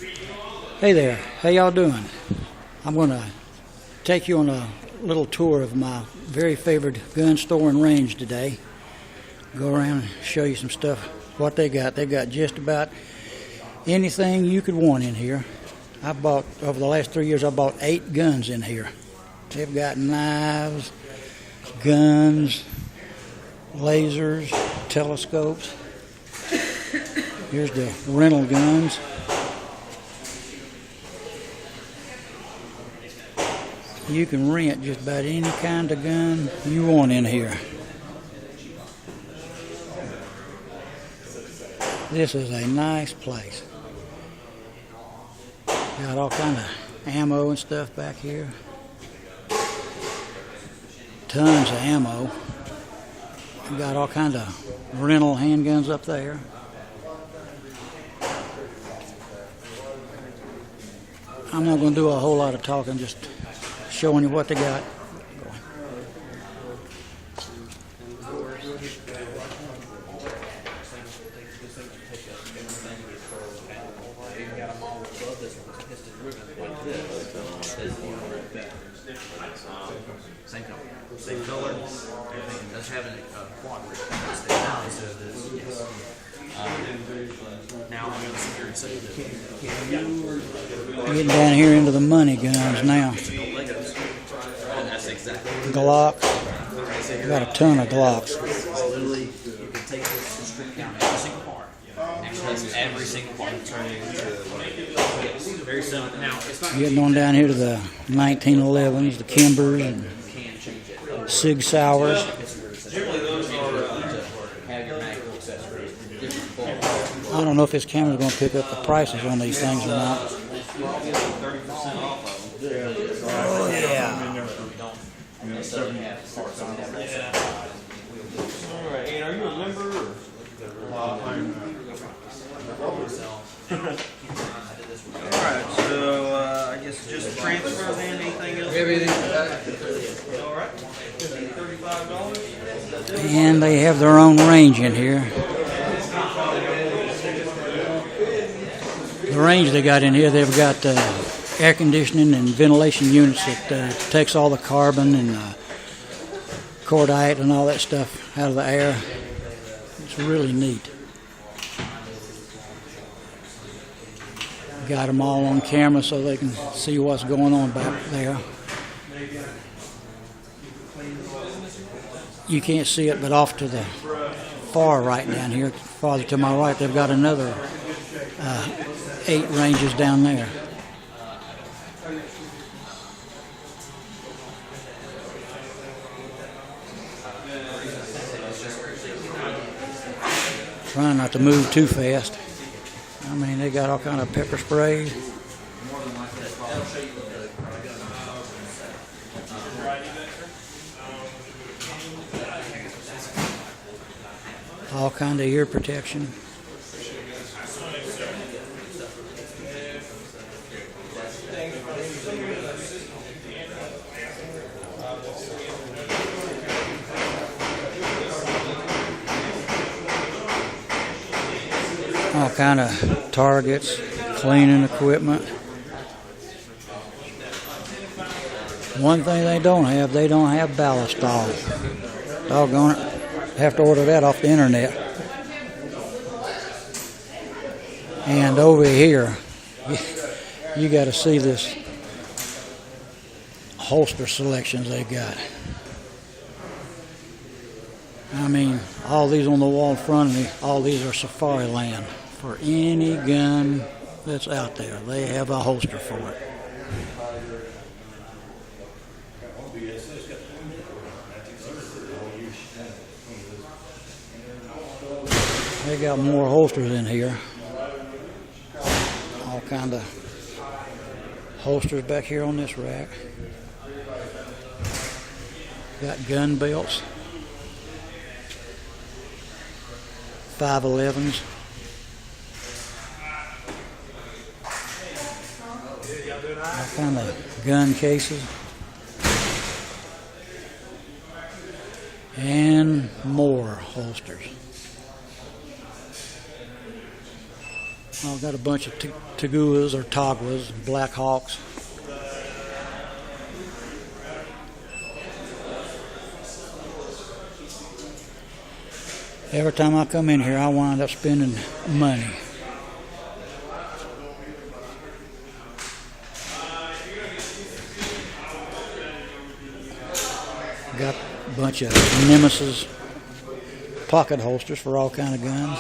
Hey there, how y'all doing? I'm going to take you on a little tour of my very favorite gun store and range today. Go around and show you some stuff, what they got. They got just about anything you could want in here. I bought, over the last 3 years, I bought 8 guns in here. They've got knives, guns, lasers, telescopes. Here's the rental guns. You can rent just about any kind of gun you want in here. This is a nice place. Got all kind of ammo and stuff back here. Tons of ammo. Got all kind of rental handguns up there. I'm not going to do a whole lot of talking, just showing you what they got. Same color, everything. That's having a quad now I'm going to sit here and say that. Getting down here into the money guns now. That's exactly Glocks. Got a ton of Glocks. literally, you can take this and strip down every single part. Actually, every single part. Yes, very simple. Now, it's not Getting on down here to the 1911s, the Kimbers, and Sig Sauers. generally those are have your magical accessories. I don't know if this camera's going to pick up the prices on these things or not. 30% off of them. Oh, yeah. All right, and are you a member? Alright, so I guess just transfer then, anything else? Alright, $35. And they have their own range in here. The range they got in here, they've got air conditioning and ventilation units that takes all the carbon and cordite and all that stuff out of the air. It's really neat. Got them all on camera so they can see what's going on back there. You can't see it, but off to the far right down here, farther to my right, they've got another 8 ranges down there. Trying not to move too fast. I mean, they got all kind of pepper sprays. All kind of ear protection. All kind of targets, cleaning equipment. One thing they don't have ballast oil. Doggone it. Have to order that off the internet. And over here, you got to see this holster selections they got. I mean, all these on the wall in front of me, all these are Safari Land. For any gun that's out there, they have a holster for it. They got more holsters in here. All kind of holsters back here on this rack. Got gun belts. 511s. All kind of gun cases. And more holsters. I've got a bunch of Taguas or Taguas, Black Hawks. Every time I come in here, I wind up spending money. Got a bunch of Nemesis pocket holsters for all kind of guns.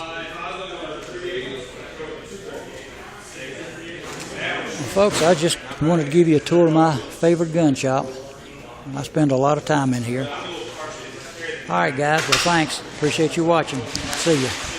Well, folks, I just wanted to give you a tour of my favorite gun shop. I spend a lot of time in here. All right, guys. Well, thanks. Appreciate you watching. See ya.